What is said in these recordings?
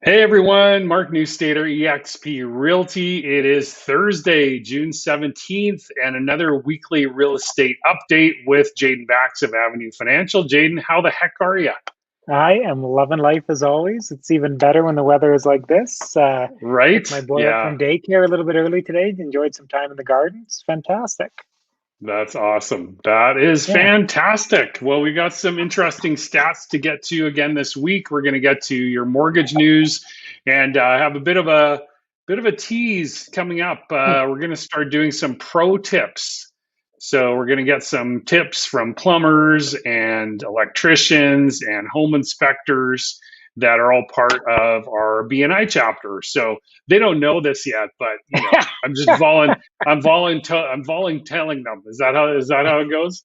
Hey everyone, Mark Newstater, eXp Realty. It is Thursday, June 17th, and another weekly real estate update with Jaden Bax of Avenue Financial. Jaden, how the heck are you? I am loving life as always. It's even better when the weather is like this. Right? Picked my boy up Yeah, from daycare a little bit early today. Enjoyed some time in the garden. It's fantastic. that's awesome. That is Yeah. fantastic. Well, we got some interesting stats to get to again this week. We're going to get to your mortgage news and have a bit of a tease coming up. Hmm. We're going to start doing some pro tips. So we're going to get some tips from plumbers and electricians and home inspectors that are all part of our BNI chapter. So they don't know this yet, but I'm just I'm volunteering them. Is that how it goes?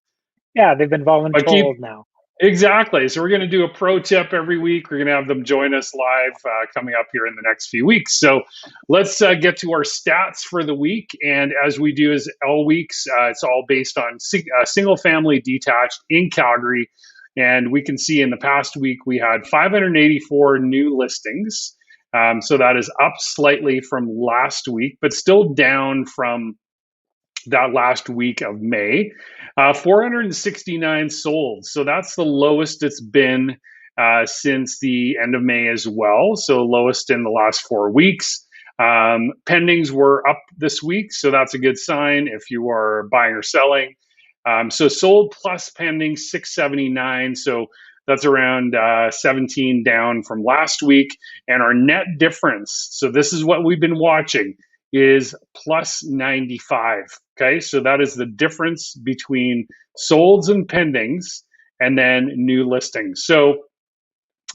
Yeah, they've been But keep voluntold now. exactly. So we're going to do a pro tip every week. We're going to have them join us live coming up here in the next few weeks. So let's get to our stats for the week. And as we do as all weeks, it's all based on single family detached in Calgary. And we can see in the past week we had 584 new listings. So that is up slightly from last week, but still down from that last week of May. 469 sold. So that's the lowest it's been since the end of May as well. So lowest in the last 4 weeks. Pendings were up this week. So that's a good sign if you are buying or selling. So sold plus pending 679. So that's around 17 down from last week. And our net difference, so this is what we've been watching, is plus 95. Okay, so that is the difference between solds and pendings and then new listings. So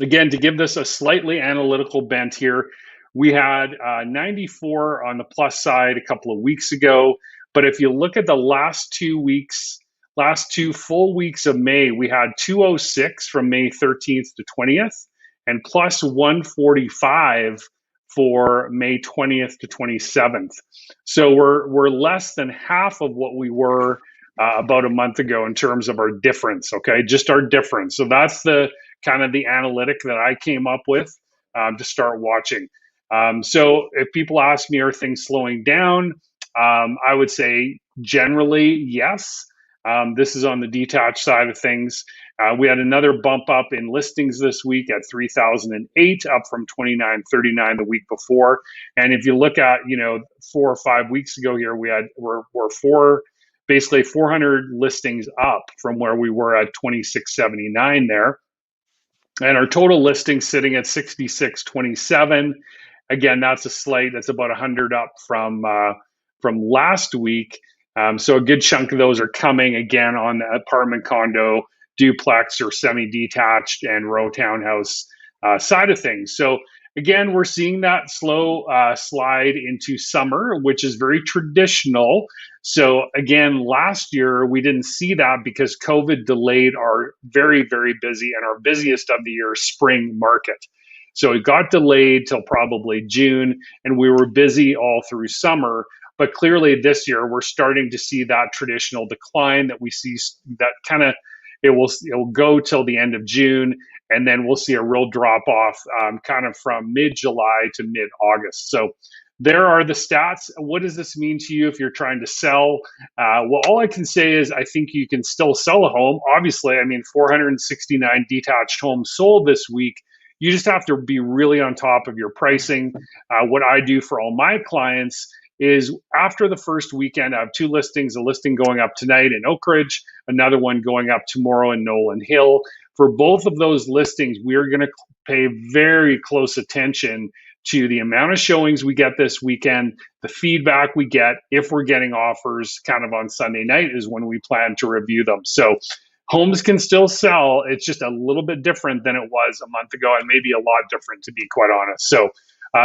again, to give this a slightly analytical bent here, we had 94 on the plus side a couple of weeks ago. But if you look at the last 2 weeks, last two full weeks of May, we had 206 from May 13th to 20th and plus 145 for May 20th to 27th. So we're less than half of what we were about a month ago in terms of our difference. Okay, just our difference. So that's the kind of the analytic that I came up with to start watching. So if people ask me, are things slowing down? I would say generally yes. This is on the detached side of things. We had another bump up in listings this week at 3,008, up from 2,939 the week before. And if you look at 4 or 5 weeks ago here, we're basically 400 listings up from where we were at 2,679 there. And our total listing sitting at 6627. Again, that's about 100 up from last week. So a good chunk of those are coming again on the apartment, condo, duplex, or semi-detached and row townhouse side of things. So again, we're seeing that slow slide into summer, which is very traditional. So again, last year we didn't see that because COVID delayed our very, very busy and our busiest of the year spring market. So it got delayed till probably June, and we were busy all through summer. But clearly this year we're starting to see that traditional decline that we see, that kind of it will go till the end of June, and then we'll see a real drop off kind of from mid July to mid August. So there are the stats. What does this mean to you if you're trying to sell? Well, all I can say is I think you can still sell a home. Obviously, I mean, 469 detached homes sold this week. You just have to be really on top of your pricing. What I do for all my clients is after the first weekend, I have two listings, a listing going up tonight in Oak Ridge, another one going up tomorrow in Nolan Hill. For both of those listings, we're going to pay very close attention to the amount of showings we get this weekend, the feedback we get. If we're getting offers kind of on Sunday night is when we plan to review them. So homes can still sell. It's just a little bit different than it was a month ago, and maybe a lot different, to be quite honest. So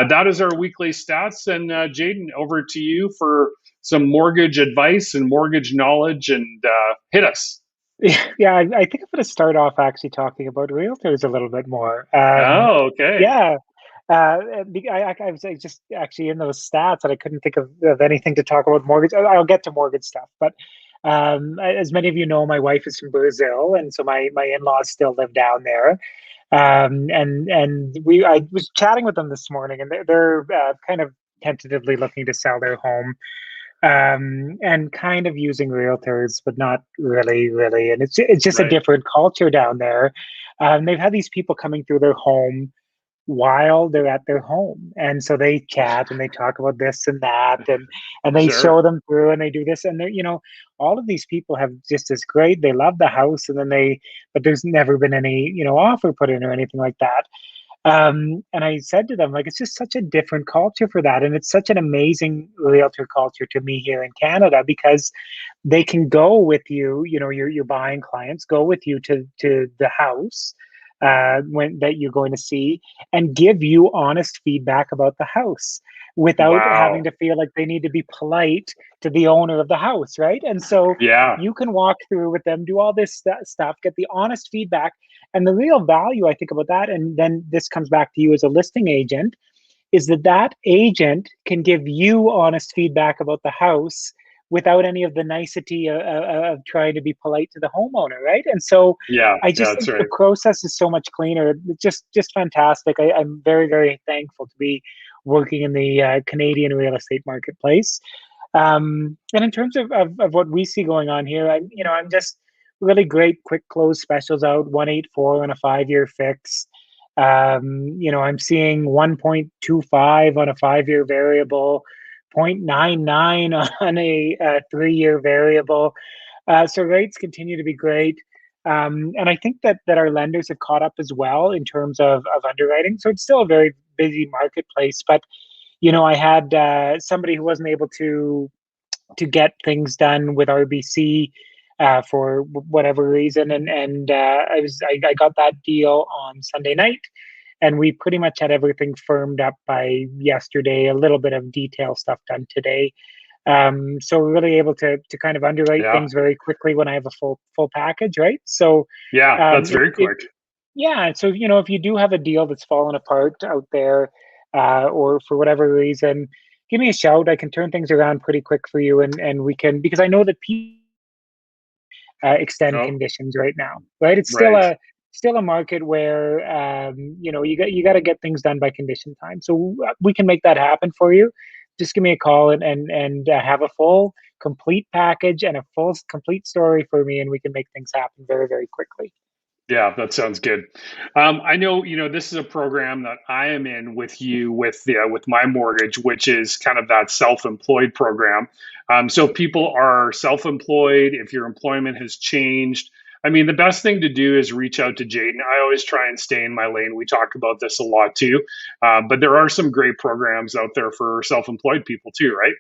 that is our weekly stats. And Jaden, over to you for some mortgage advice and mortgage knowledge, and hit us. Yeah, I think I'm going to start off actually talking about realtors a little bit more. Oh, okay. Yeah, I was just actually in those stats and I couldn't think of anything to talk about mortgage. I'll get to mortgage stuff, but as many of you know, my wife is from Brazil, and so my in-laws still live down there. And I was chatting with them this morning, and they're kind of tentatively looking to sell their home, and kind of using realtors, but not really, really. And it's just a Right. different culture down there. They've had these people coming through their home while they're at their home, and so they chat and they talk about this and that, and they show Sure. them through, and they do this, and they're, all of these people have just this great, they love the house, and then but there's never been any, offer put in or anything like that. And I said to them, like, it's just such a different culture for that. And it's such an amazing realtor culture to me here in Canada, because they can go with you, your buying clients go with you to the house, when that you're going to see, and give you honest feedback about the house without having Wow. to feel like they need to be polite to the owner of the house, right? And so Yeah. you can walk through with them, do all this stuff, get the honest feedback. And the real value, I think, about that, and then this comes back to you as a listing agent, is that that agent can give you honest feedback about the house without any of the nicety of trying to be polite to the homeowner, right? And so Yeah. I Yeah. just That's think the right. process is so much cleaner. Just fantastic. I'm very, very thankful to be working in the Canadian real estate marketplace. And in terms of what we see going on here, I'm just really great quick close specials out, 184 on a 5-year fix. I'm seeing 1.25 on a 5-year variable, 0.99 on a 3-year variable. So rates continue to be great. And I think that our lenders have caught up as well in terms of underwriting. So it's still a very busy marketplace. But, I had somebody who wasn't able to get things done with RBC for whatever reason, and I got that deal on Sunday night, and we pretty much had everything firmed up by yesterday. A little bit of detail stuff done today. So we're really able to kind of underwrite Yeah. things very quickly when I have a full package, right? So Yeah. That's it very it quick. yeah. So if you do have a deal that's fallen apart out there, or for whatever reason, give me a shout. I can turn things around pretty quick for you, and we can, because I know that people extend Oh, conditions right now, right? It's right. still a market where you got to get things done by condition time. So we can make that happen for you. Just give me a call and have a full complete package and a full complete story for me, and we can make things happen very, very quickly. Yeah, that sounds good. I know, this is a program that I am in with you with my mortgage, which is kind of that self-employed program. So if people are self-employed, if your employment has changed, I mean, the best thing to do is reach out to Jaden. I always try and stay in my lane. We talk about this a lot too, but there are some great programs out there for self-employed people too, right?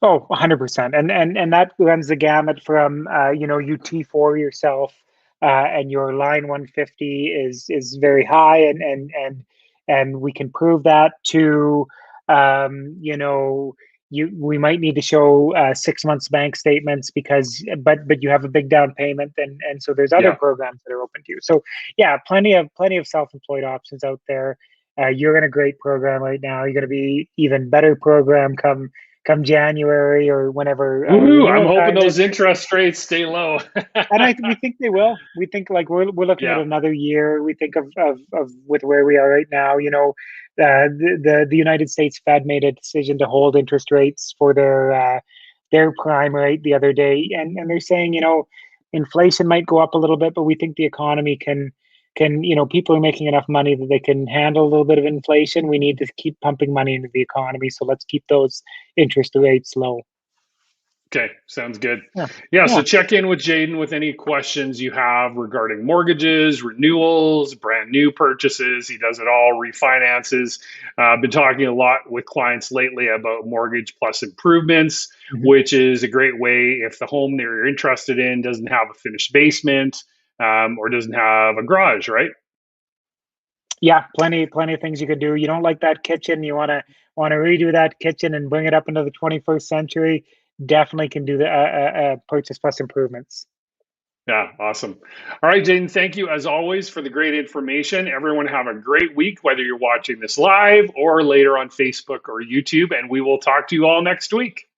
Oh, 100%. And that runs the gamut from you T4 yourself, and your line 150 is very high, and we can prove that, to we might need to show 6 months bank statements, but you have a big down payment, and so there's other Yeah. programs that are open to you. So yeah, plenty of self-employed options out there. You're in a great program right now. You're going to be even better program come January, or whenever Woo! I'm renewal hoping time is. those interest rates stay low. And we think they will. We think, like, we're looking at Yeah. another year. We think of with where we are right now. The United States Fed made a decision to hold interest rates for their prime rate the other day, and they're saying, inflation might go up a little bit, but we think the economy can people are making enough money that they can handle a little bit of inflation. We need to keep pumping money into the economy, so let's keep those interest rates low. Okay, sounds good. Yeah, Yeah, so yeah. check in with Jaden with any questions you have regarding mortgages, renewals, brand new purchases. He does it all, refinances. I've been talking a lot with clients lately about mortgage plus improvements, Mhm. which is a great way if the home that you're interested in doesn't have a finished basement, or doesn't have a garage, right? Yeah, plenty of things you could do. You don't like that kitchen, you want to redo that kitchen and bring it up into the 21st century. Definitely can do the purchase plus improvements. Yeah, awesome. All right, Jaden, thank you as always for the great information. Everyone have a great week, whether you're watching this live or later on Facebook or YouTube, and we will talk to you all next week.